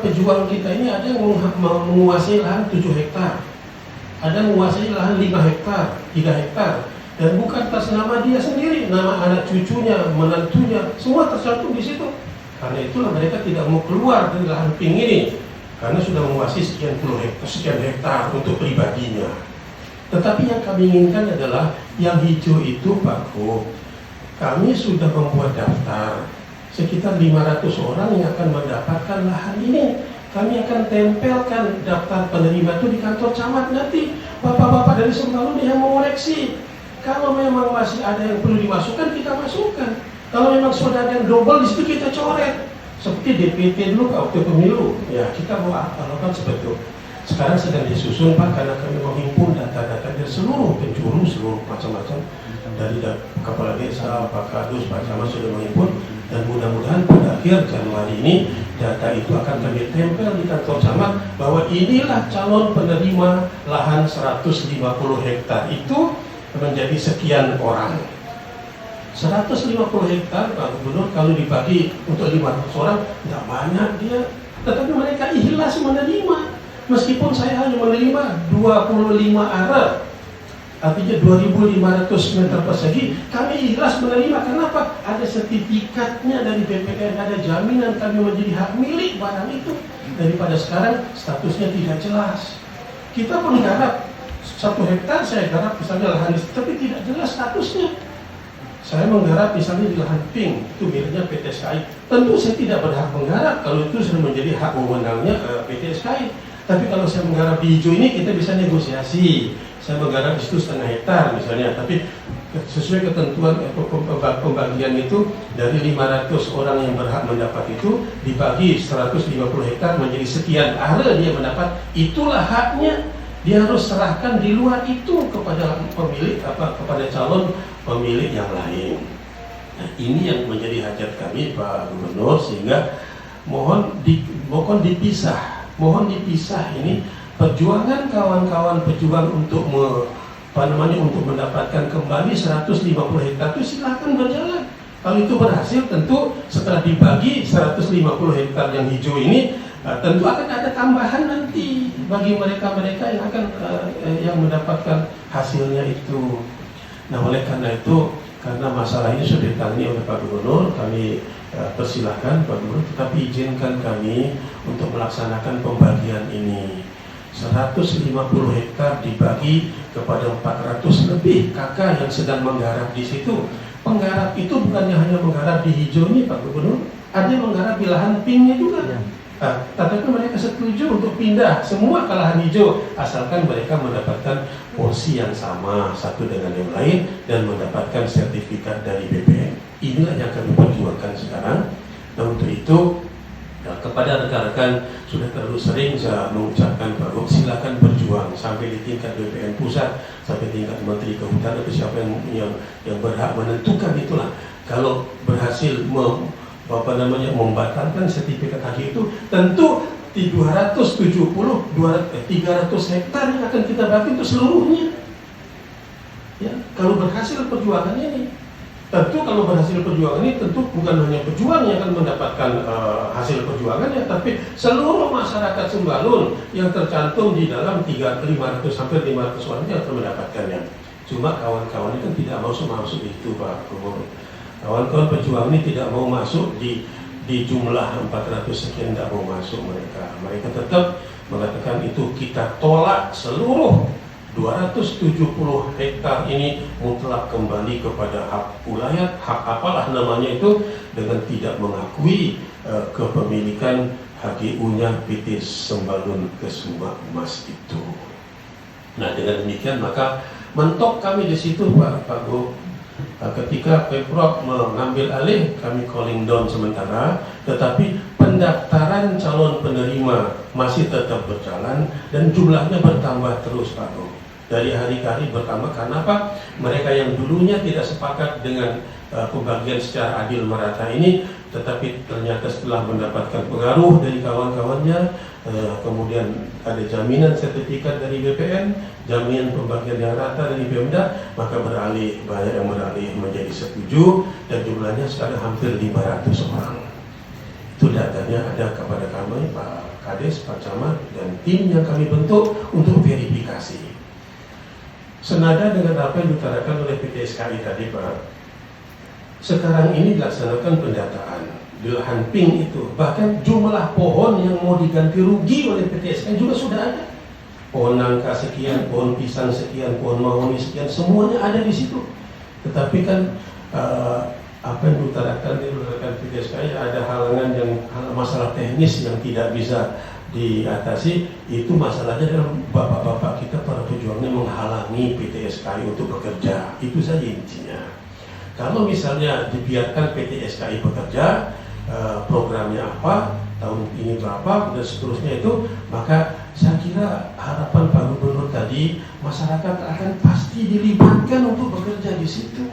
pejuang kita ini ada yang menguasai lahan 7 hektar, ada yang menguasai lahan 5 hektar, 3 hektar, dan bukan atas nama dia sendiri, nama anak cucunya, menantunya, semua tercantum di situ. Karena itulah mereka tidak mau keluar dari lahan pink ini, karena sudah menguasai sekian hektar untuk pribadinya. Tetapi yang kami inginkan adalah yang hijau itu, Pak Ko. Kami sudah membuat daftar sekitar 500 orang yang akan mendapatkan lahan ini. Kami akan tempelkan daftar penerima itu di kantor camat. Nanti bapak-bapak dari Sembalun yang mengoreksi. Kalau memang masih ada yang perlu dimasukkan, kita masukkan. Kalau memang sudah ada yang double, di situ kita coret. Seperti DPT dulu waktu pemilu, ya kita mau lakukan seperti itu. Sekarang sedang disusun, Pak, karena kami menghimpun data-data dari seluruh penjuru, seluruh macam-macam, dari kepala desa, Pak Kadus, Pak Camat sudah menghimpun, dan mudah-mudahan pada akhir Januari ini data itu akan kami tempel di kantor camat bahwa inilah calon penerima lahan 150 hektar itu menjadi sekian orang. 150 hektar, Pak Gubernur, kalau dibagi untuk 500 orang, tidak banyak dia. Tetapi mereka ikhlas menerima. Meskipun saya hanya menerima 25 area, artinya 2.500 meter persegi, kami ikhlas menerima. Kenapa? Ada sertifikatnya dari BPN, ada jaminan kami menjadi hak milik barang itu. Daripada sekarang statusnya tidak jelas. Kita menggarap 1 hektar, saya garap misalnya lahan, tapi tidak jelas statusnya. Saya menggarap misalnya di lahan pink, itu miliknya PT SKI. Tentu saya tidak berhak menggarap kalau itu sudah menjadi hak wewenangnya PT SKI. Tapi kalau saya menggarap di hijau ini, kita bisa negosiasi. Saya menggarap di situ 1/2 hektar misalnya, tapi sesuai ketentuan pembagian itu dari 500 orang yang berhak mendapat itu dibagi 150 hektar menjadi sekian area dia mendapat, itulah haknya. Dia harus serahkan di luar itu kepada pemilik kepada calon pemilik yang lain. Nah, ini yang menjadi hajat kami, Pak Gubernur, sehingga mohon dipisah ini perjuangan kawan-kawan pejuang untuk untuk mendapatkan kembali 150 hektar itu silakan berjalan. Kalau itu berhasil, tentu setelah dibagi 150 hektar yang hijau ini, tentu akan ada tambahan nanti bagi mereka-mereka yang akan yang mendapatkan hasilnya itu. Nah, oleh karena itu, karena masalah ini sudah ditangani oleh Pak Gubernur, kami persilahkan Pak Gubernur, tetapi izinkan kami untuk melaksanakan pembagian ini. 150 hektar dibagi kepada 400 lebih kakak yang sedang menggarap di situ. Penggarap itu bukannya hanya menggarap di hijau ini, Pak Gubernur, ada yang menggarap di lahan pinknya juga. Tetapi mereka setuju untuk pindah semua ke lahan hijau, asalkan mereka mendapatkan porsi yang sama satu dengan yang lain dan mendapatkan sertifikat dari BPN. Inilah yang kami perjuangkan sekarang. Nah, untuk itu, kepada rekan-rekan sudah terlalu sering saya mengucapkan bahwa silakan berjuang sampai di tingkat BPN pusat, sampai tingkat Menteri Kehutanan, siapa yang berhak menentukan itulah. Kalau berhasil membatalkan sertifikat haji itu, tentu di 300 hektar yang akan kita bagi untuk seluruhnya. Ya, kalau berhasil perjuangan ini, tentu kalau berhasil perjuangan ini, tentu bukan hanya pejuang yang akan mendapatkan hasil perjuangannya, tapi seluruh masyarakat Sembalun yang tercantum di dalam 500 sampai 500 orang yang akan mendapatkannya. Cuma kawan-kawan itu tidak mau masuk itu, Pak Gubernur. Kawan-kawan pejuang ini tidak mau masuk di jumlah 400 sekian, tidak mau masuk mereka. Mereka tetap mengatakan itu kita tolak seluruh 270 hektar ini mutlak kembali kepada hak ulayat, hak apalah namanya itu, dengan tidak mengakui kepemilikan HGU-nya PT Sembalun Kesuma Emas itu. Nah, dengan demikian maka mentok kami di situ, Pak Go. Ketika Pemprov mengambil alih, kami calling down sementara, tetapi pendaftaran calon penerima masih tetap berjalan dan jumlahnya bertambah terus, Pak Go. Dari hari ke hari bertambah. Karena apa? Mereka yang dulunya tidak sepakat dengan pembagian secara adil merata ini, tetapi ternyata setelah mendapatkan pengaruh dari kawan-kawannya, kemudian ada jaminan sertifikat dari BPN, jaminan pembagian yang rata dari Pemda, maka banyak yang beralih menjadi setuju, dan jumlahnya sekarang hampir 500 orang. Itu Itu datanya ada kepada kami, Pak Kades, Pak Camat, dan tim yang kami bentuk untuk verifikasi. Senada dengan apa yang diutarakan oleh PT SKI tadi, Pak, sekarang ini dilaksanakan pendataan di lahan pink itu. Bahkan jumlah pohon yang mau diganti rugi oleh PT SKI juga sudah ada. Pohon nangka sekian, pohon pisang sekian, pohon mahoni sekian, semuanya ada di situ. Tetapi kan apa yang diutarakan PT SKI ada halangan yang masalah teknis yang tidak bisa diatasi. Itu masalahnya adalah bapak-bapak kita para pejuangnya menghalangi PT SKI untuk bekerja. Itu saja intinya. Kalau misalnya dibiarkan PT SKI bekerja, programnya apa, tahun ini berapa, dan seterusnya itu, maka saya kira harapan Pak Gubernur tadi, masyarakat akan pasti dilibatkan untuk bekerja di situ.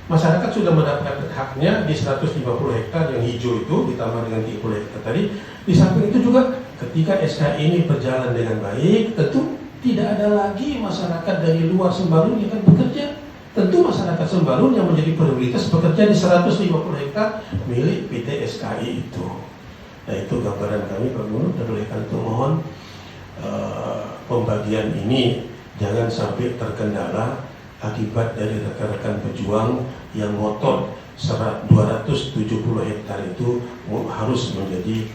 Masyarakat sudah mendapatkan haknya di 150 hektar yang hijau itu, ditambah dengan 30 hektar tadi. Di samping itu juga, ketika SKI ini berjalan dengan baik, tentu tidak ada lagi masyarakat dari luar Sembalun yang akan bekerja. Tentu masyarakat Sembalun yang menjadi prioritas bekerja di 150 hektar milik PT SKI itu. Nah, itu gambaran kami Pak Gubernur, dan oleh karena itu mohon pembagian ini jangan sampai terkendala akibat dari rekan-rekan pejuang yang ngotot 270 hektar itu harus menjadi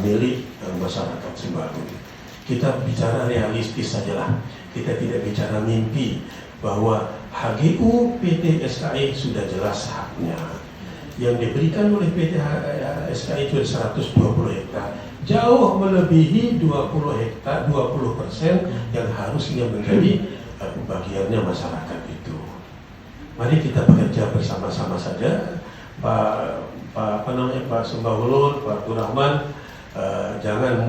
milik masyarakat Sembalun. Kita bicara realistis sajalah, kita tidak bicara mimpi bahwa HGU PT SKI sudah jelas haknya. Yang diberikan oleh PT SKI itu 120 hektar, jauh melebihi 20 hektar, 20% yang harusnya menjadi bagiannya masyarakat itu. Mari kita bekerja bersama-sama saja, Pak Sembahulun, Pak Turahman, jangan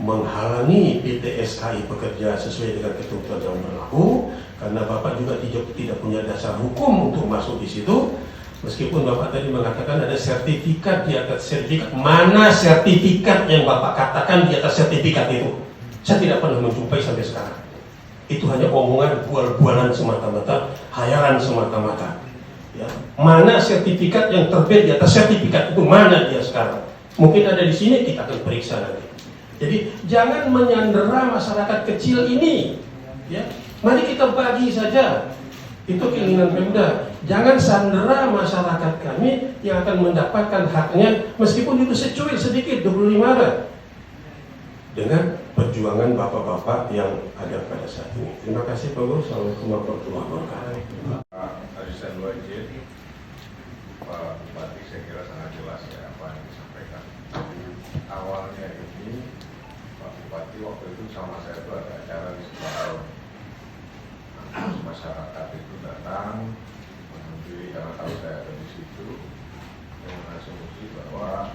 menghalangi PT SKI bekerja sesuai dengan ketentuan yang berlaku, karena Bapak juga tidak punya dasar hukum untuk masuk di situ. Meskipun Bapak tadi mengatakan ada sertifikat di atas sertifikat, mana sertifikat yang Bapak katakan di atas sertifikat itu? Saya tidak pernah menjumpai sampai sekarang. Itu hanya omongan bual-bualan semata-mata, hayalan semata-mata. Ya. Mana sertifikat yang terbit di atas sertifikat itu, mana dia sekarang? Mungkin ada di sini, kita akan periksa nanti. Jadi jangan menyandera masyarakat kecil ini. Ya. Mari kita bagi saja. Itu keinginan Pemda. Jangan sandera masyarakat kami yang akan mendapatkan haknya, meskipun itu secuil sedikit, 25 hari. Dengan perjuangan bapak-bapak yang ada pada saat ini. Terima kasih Pak Gubernur. Assalamualaikum warahmatullahi wabarakatuh. Pak Asisten Dua Izin, Pak Bupati, saya kira sangat jelas ya apa yang disampaikan. Awalnya ini Pak Bupati waktu itu sama saya itu ada acara di Sembalun. Masyarakat itu datang menghadiri karena tahu saya ada di situ dengan asumsi bahwa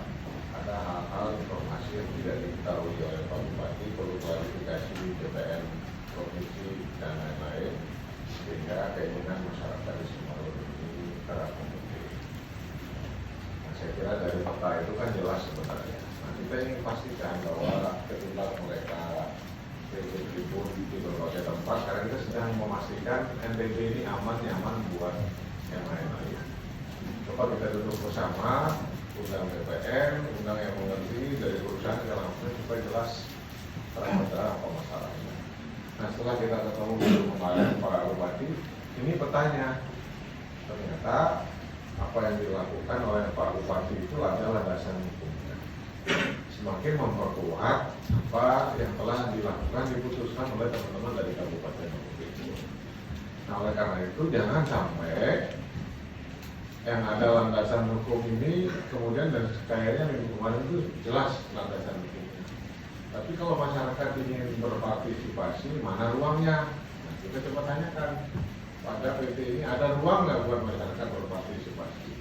ada hal-hal informasi yang tidak diketahui oleh Pak Bupati, perlu klarifikasi DPR provinsi dan lain-lain, sehingga keinginan masyarakat di Sembalun ini terakomodir. Nah, saya kira dari peta itu kan jelas sebenarnya. Nah, kita ingin pastikan bahwa ketimbang mereka berkumpul di berbagai tempat, karena kita sedang memastikan NTB ini aman, nyaman buat yang lain-lain. Coba kita duduk bersama, undang DPR, undang yang mengerti dari perusahaan ke langsung supaya jelas terang-terang apa masalahnya. Nah, setelah kita ketemu kemarin Pak Bupati, ini petanya. Ternyata apa yang dilakukan oleh Pak Bupati itu adalah landasan hukumnya. Semakin memperkuat apa yang telah dilakukan, diputuskan oleh teman-teman dari Kabupaten Bogor. Nah, oleh karena itu jangan sampai yang ada landasan hukum ini kemudian, dan kayaknya minggu kemarin itu jelas landasan hukumnya. Tapi kalau masyarakat ingin berpartisipasi, mana ruangnya? Nah, kita coba tanyakan pada PT ini, ada ruang nggak buat masyarakat berpartisipasi?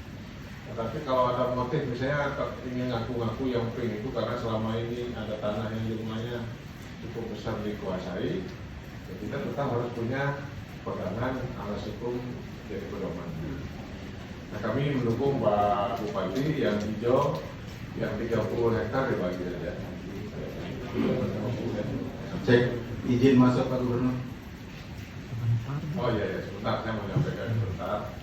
Tapi kalau ada motif misalnya ingin ngaku-ngaku yang pink itu karena selama ini ada tanah yang jumlahnya cukup besar dikuasai, ya kita tetap harus punya pegangan alas hukum jadi pedoman. Nah, kami mendukung Pak Bupati yang hijau, yang 30 hektar dibagi saja. Cek izin masuk Pak Gubernur. Oh iya, sebentar saya mau menyampaikan sebentar.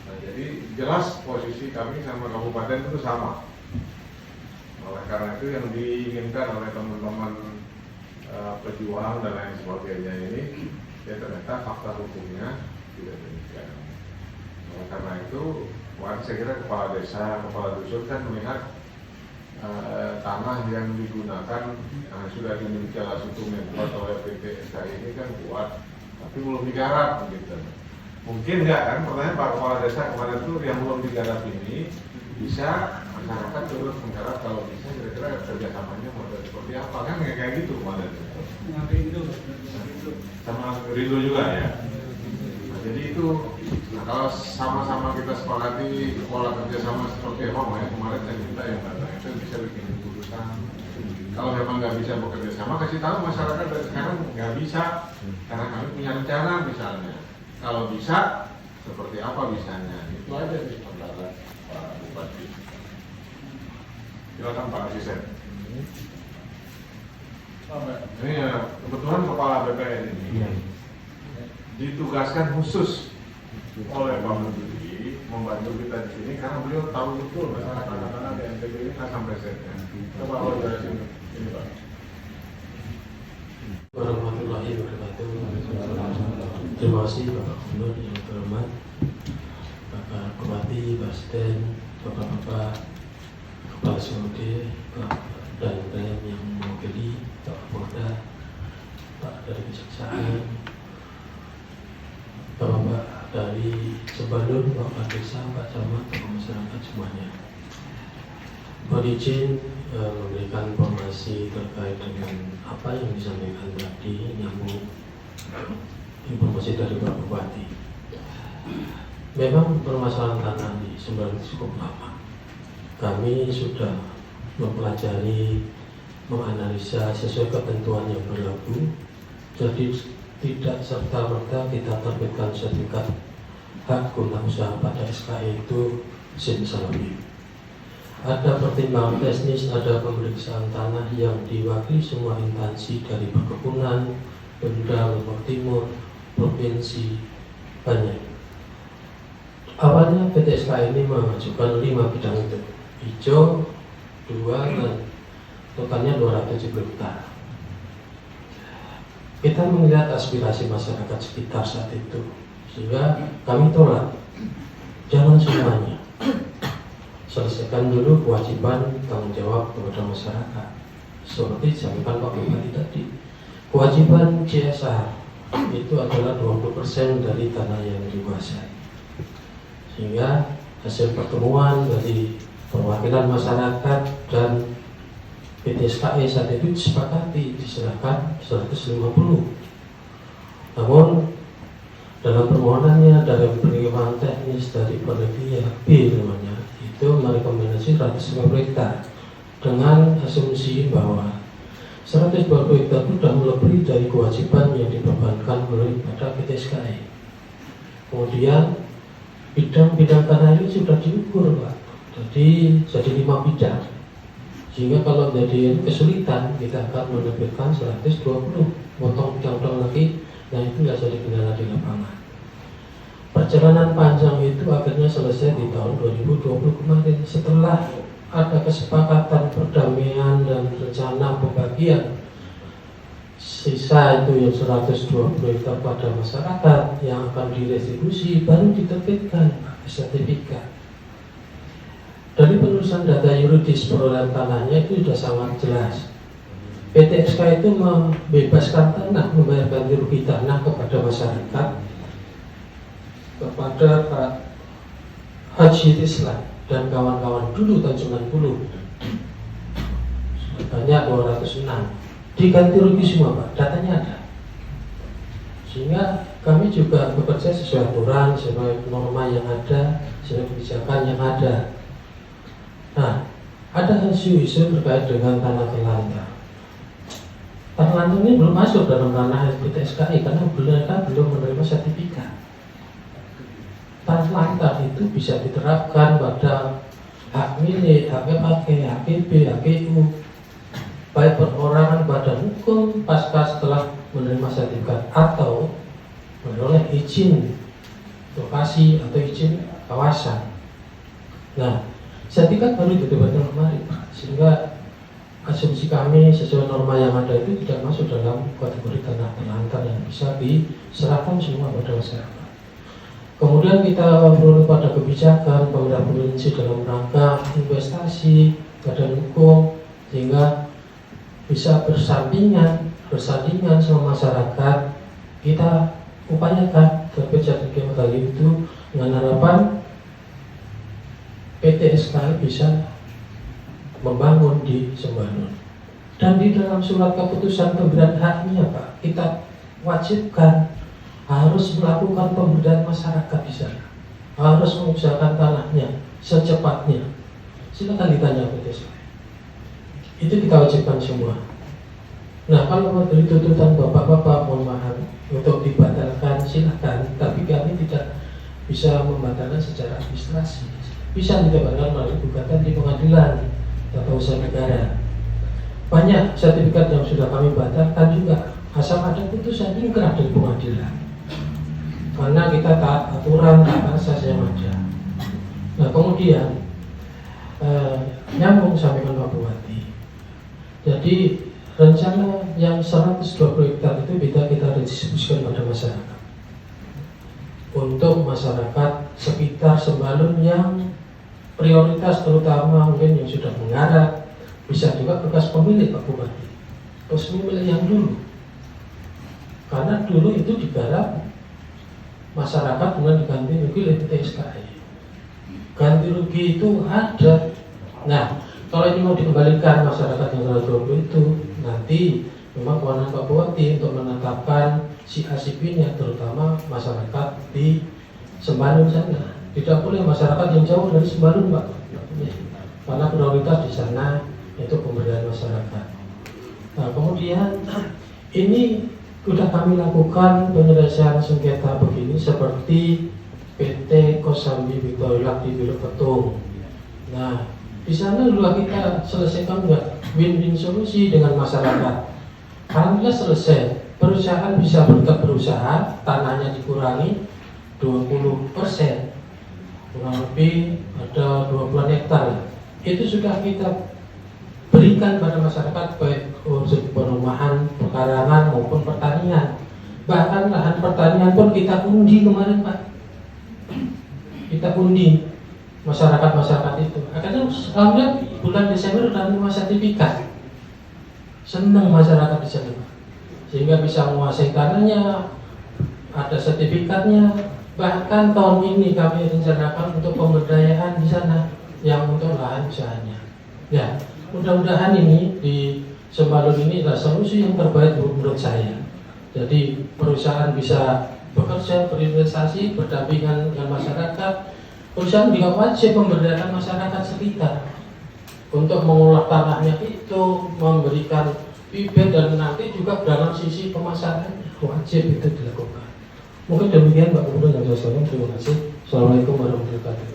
Nah, jadi jelas posisi kami sama kabupaten itu sama. karena itu yang diinginkan oleh teman-teman pejuang dan lain sebagainya ini, ya ternyata fakta hukumnya tidak demikian. Nah, karena itu, saya kira kepala desa, kepala dusun kan melihat tanah yang digunakan sudah dimiliki alas hukum yang kuat oleh PT SKI ini kan kuat, tapi belum digarap gitu. Mungkin nggak kan? Pertanyaan Pak Kepala Desa kemarin itu yang belum digarap ini bisa masyarakat turut menggarap, kalau bisa kira-kira kerjasamanya model seperti apa kan kayak gitu kemarin. Sama Rindu juga ya. Nah, jadi itu, nah kalau sama-sama kita sepakati pola kerjasama seperti apa, ya kemarin saya minta yang datang itu bisa bikin keputusan. Kalau memang nggak bisa bekerja sama, kasih tahu masyarakat dari sekarang nggak bisa, karena kami punya rencana misalnya. Kalau bisa, seperti apa bisanya? Itu aja sih pendapat Pak Bupati. Silakan Pak Asisten. Ini ya, kebetulan Kepala BPN ini ditugaskan khusus oleh Pak Menteri membantu kita di sini karena beliau tahu betul masalah anak-anak di NTB ini kan sampai setnya. Coba kalau dari sini, ini Pak. Warahmatullahi wabarakatuh. Terima kasih Bapak Gubernur yang terhormat, Bapak Bupati, Pak Asisten, Bapak-bapak Kepala SOD, dan yang mewakili Pak Polda, Pak dari Kejaksaan, Bapak dari Sebalun, Bapak Desa, Pak Camat, Bapak masyarakat semuanya. Mohon izin memberikan informasi terkait dengan apa yang disampaikan tadi, nyambung informasi dari Pak Bupati. Memang permasalahan tanah di Sebalun cukup lama. Kami sudah mempelajari, menganalisa sesuai ketentuan yang berlaku. Jadi tidak serta-merta kita terbitkan sertifikat hak guna usaha pada SKI itu simsalabim. Ada pertimbangan teknis, ada pemeriksaan tanah yang diwakili semua instansi dari perkebunan, Pemda Lombok Timur, provinsi, banyak. Awalnya PT SKI ini mengajukan 5 bidang itu, hijau, 2, dan totalnya 270 hektar. Kita melihat aspirasi masyarakat sekitar saat itu, sehingga kami tolak, jangan semuanya. Selesaikan dulu kewajiban tanggung jawab kepada masyarakat. Seperti disampaikan Pak Bupati tadi, kewajiban CSR itu adalah 20% dari tanah yang dikuasai. Sehingga hasil pertemuan dari perwakilan masyarakat dan PT SKI saat itu disepakati diserahkan 150. Namun dalam permohonannya dari pertimbangan teknis dari penelitian B namanya, itu merekomendasi 150 hektar dengan asumsi bahwa 120 hektar itu sudah melebihi dari kewajiban yang dibebankan oleh pada PT SKI. Kemudian bidang-bidang tanah ini sudah diukur Pak, jadi 5 bidang. Sehingga kalau jadi kesulitan kita akan menerbitkan 120, potong bidang lagi, nah itu nggak jadi kendala di lapangan. Perjalanan panjang itu akhirnya selesai di tahun 2020 kemarin setelah ada kesepakatan perdamaian dan rencana pembagian sisa itu yang 120 hektar pada masyarakat yang akan direstitusi, baru diterbitkan sertifikat. Dari penulisan data yuridis perolehan tanahnya itu sudah sangat jelas. PT SK itu membebaskan tanah, membayar ganti rugi tanah kepada masyarakat, kepada Pak Haji Tislan dan kawan-kawan dulu Tanjungan Puluh sebanyak 206, diganti rugi semua Pak, datanya ada. Sehingga kami juga bekerja sesuai aturan, sesuai norma yang ada, sesuai kebijakan yang ada. Nah, ada isu-isu terkait dengan tanah terlantar. Tanah terlantar ini belum masuk dalam ranah PT SKI karena mereka belum menerima sertifikat. Tanah terlantar itu bisa diterapkan pada hak milik, hak pakai, HKB, HKU, baik perorangan badan hukum pasca setelah menerima sertifikat atau menolak izin lokasi atau izin kawasan. Nah, sertifikat baru diterbitkan kemarin, sehingga asumsi kami sesuai norma yang ada itu tidak masuk dalam kategori tanah terlantar yang bisa diserahkan semua pada masyarakat. Kemudian kita menurut pada kebijakan pemerintah provinsi dalam rangka investasi, badan hukum, sehingga bisa bersandingan sama masyarakat. Kita upayakan terbit sertifikat tadi itu dengan harapan PT SKI bisa membangun di Sembanun. Dan di dalam surat keputusan pemberian haknya Pak, kita wajibkan harus melakukan pemberdayaan masyarakat di sana, harus mengusahakan tanahnya secepatnya. Silakan ditanya PT SKI. Itu kita wajibkan semua. Nah, kalau dari tuntutan bapak-bapak, mohon maaf untuk dibatalkan silakan, tapi kami tidak bisa membatalkan secara administrasi. Bisa dibatalkan melalui gugatan di pengadilan tata usaha negara. Banyak sertifikat yang sudah kami batalkan juga, asal ada putusan ingkrah dari pengadilan. Karena kita taat aturan hak asasi yang ada. Nah, kemudian nyambung sampaikan Pak Bupati. Jadi rencana yang 120 hektar itu kita distribusikan pada masyarakat. Untuk masyarakat sekitar Sembalun yang prioritas, terutama mungkin yang sudah mengarah, bisa juga bekas pemilik Pak Bupati, bekas pemilik yang dulu. Karena dulu itu digarap masyarakat dengan diganti rugi oleh PT SKI. Ganti rugi itu ada. Nah, kalau ini mau dikembalikan masyarakat yang 120 itu, nanti memang kewenangan Pak Bupati untuk menetapkan si ACP-nya, terutama masyarakat di Sembalun sana. Tidak boleh masyarakat yang jauh dari Sembalun, Pak. Karena prioritas di sana itu pemberdayaan masyarakat. Nah, kemudian ini sudah kami lakukan penyelesaian sengketa begini seperti PT Kosambi Victoria di Biru Petung. Nah, di sana dulu kita selesaikan enggak win-win solusi dengan masyarakat. Alhamdulillah selesai. Perusahaan bisa tetap berusaha, tanahnya dikurangi 20%, kurang lebih ada 20 hektar. Itu sudah kita berikan pada masyarakat baik untuk perumahan, pekarangan maupun pertanian. Bahkan lahan pertanian pun kita undi kemarin Pak. Kita undi masyarakat itu. Akhirnya alhamdulillah bulan Desember sudah menerima sertifikat. Senang masyarakat di sana Pak. Sehingga bisa menguasai tanahnya, ada sertifikatnya. Bahkan tahun ini kami rencanakan untuk pemberdayaan di sana yang untuk lahan usahanya. Ya, mudah-mudahan ini di Sembalun ini adalah solusi yang terbaik menurut saya. Jadi perusahaan bisa bekerja, berinvestasi, berdampingan dengan masyarakat. Perusahaan juga wajib memberdayakan masyarakat sekitar untuk mengolah tanahnya itu, memberikan bibit, dan nanti juga dalam sisi pemasaran wajib itu dilakukan. Mungkin demikian Pak Gubernur dan Jawa. Terima kasih. Assalamualaikum warahmatullahi wabarakatuh.